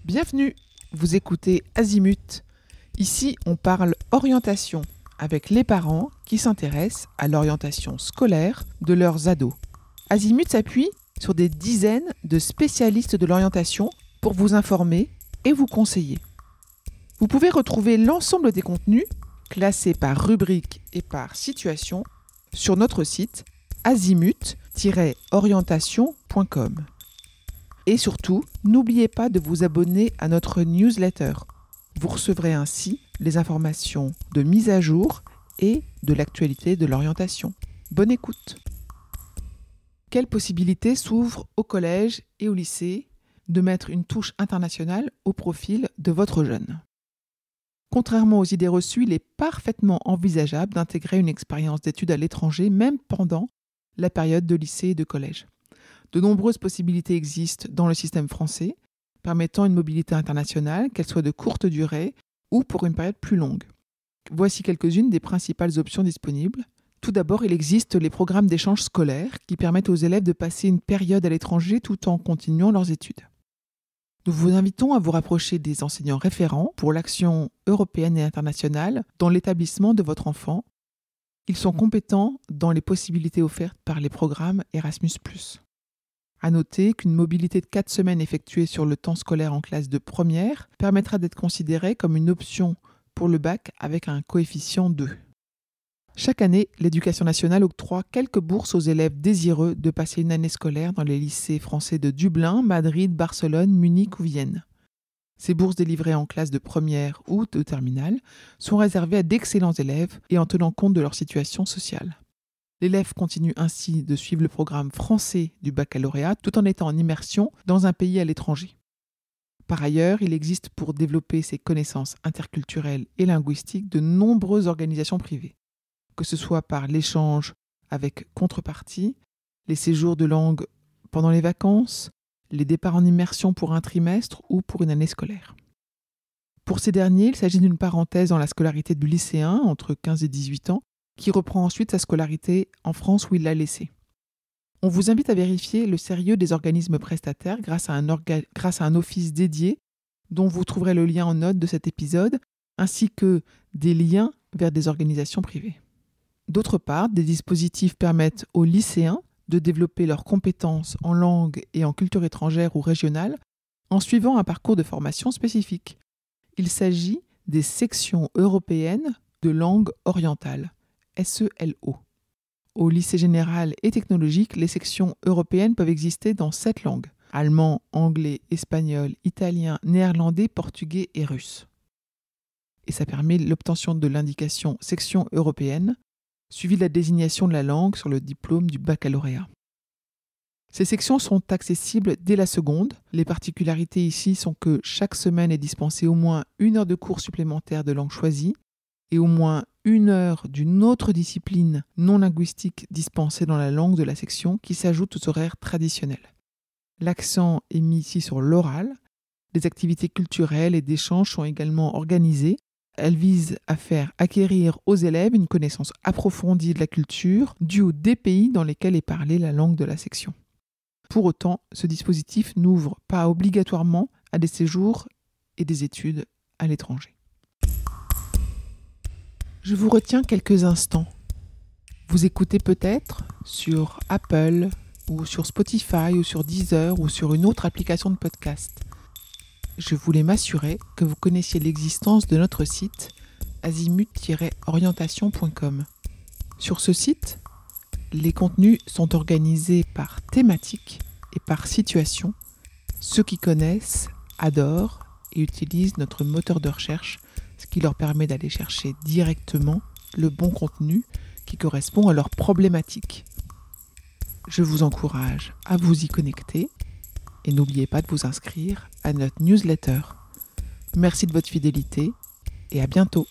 Bienvenue, vous écoutez Azimut. Ici, on parle orientation avec les parents qui s'intéressent à l'orientation scolaire de leurs ados. Azimut s'appuie sur des dizaines de spécialistes de l'orientation pour vous informer et vous conseiller. Vous pouvez retrouver l'ensemble des contenus classés par rubrique et par situation sur notre site azimut-orientation.com. Et surtout, n'oubliez pas de vous abonner à notre newsletter. Vous recevrez ainsi les informations de mise à jour et de l'actualité de l'orientation. Bonne écoute. Quelles possibilités s'ouvrent au collège et au lycée de mettre une touche internationale au profil de votre jeune ? Contrairement aux idées reçues, il est parfaitement envisageable d'intégrer une expérience d'études à l'étranger, même pendant la période de lycée et de collège. De nombreuses possibilités existent dans le système français, permettant une mobilité internationale, qu'elle soit de courte durée ou pour une période plus longue. Voici quelques-unes des principales options disponibles. Tout d'abord, il existe les programmes d'échange scolaire qui permettent aux élèves de passer une période à l'étranger tout en continuant leurs études. Nous vous invitons à vous rapprocher des enseignants référents pour l'action européenne et internationale dans l'établissement de votre enfant. Ils sont compétents dans les possibilités offertes par les programmes Erasmus+. À noter qu'une mobilité de 4 semaines effectuée sur le temps scolaire en classe de première permettra d'être considérée comme une option pour le bac avec un coefficient 2. Chaque année, l'Éducation nationale octroie quelques bourses aux élèves désireux de passer une année scolaire dans les lycées français de Dublin, Madrid, Barcelone, Munich ou Vienne. Ces bourses délivrées en classe de première ou de terminale sont réservées à d'excellents élèves et en tenant compte de leur situation sociale. L'élève continue ainsi de suivre le programme français du baccalauréat tout en étant en immersion dans un pays à l'étranger. Par ailleurs, il existe pour développer ses connaissances interculturelles et linguistiques de nombreuses organisations privées, que ce soit par l'échange avec contrepartie, les séjours de langue pendant les vacances, les départs en immersion pour un trimestre ou pour une année scolaire. Pour ces derniers, il s'agit d'une parenthèse dans la scolarité du lycéen entre 15 et 18 ans, qui reprend ensuite sa scolarité en France où il l'a laissée. On vous invite à vérifier le sérieux des organismes prestataires grâce à un office dédié dont vous trouverez le lien en note de cet épisode, ainsi que des liens vers des organisations privées. D'autre part, des dispositifs permettent aux lycéens de développer leurs compétences en langue et en culture étrangère ou régionale en suivant un parcours de formation spécifique. Il s'agit des sections européennes de langue orientale. SELO. Au lycée général et technologique, les sections européennes peuvent exister dans 7 langues: allemand, anglais, espagnol, italien, néerlandais, portugais et russe. Et ça permet l'obtention de l'indication section européenne, suivie de la désignation de la langue sur le diplôme du baccalauréat. Ces sections sont accessibles dès la seconde. Les particularités ici sont que chaque semaine est dispensée au moins 1 heure de cours supplémentaire de langue choisie et au moins 1 heure d'une autre discipline non linguistique dispensée dans la langue de la section qui s'ajoute aux horaires traditionnels. L'accent est mis ici sur l'oral. Des activités culturelles et d'échange sont également organisées. Elles visent à faire acquérir aux élèves une connaissance approfondie de la culture due aux des pays dans lesquels est parlée la langue de la section. Pour autant, ce dispositif n'ouvre pas obligatoirement à des séjours et des études à l'étranger. Je vous retiens quelques instants. Vous écoutez peut-être sur Apple ou sur Spotify ou sur Deezer ou sur une autre application de podcast. Je voulais m'assurer que vous connaissiez l'existence de notre site azimut-orientation.com. Sur ce site, les contenus sont organisés par thématique et par situation. Ceux qui connaissent adorent et utilisent notre moteur de recherche, ce qui leur permet d'aller chercher directement le bon contenu qui correspond à leur problématique. Je vous encourage à vous y connecter et n'oubliez pas de vous inscrire à notre newsletter. Merci de votre fidélité et à bientôt.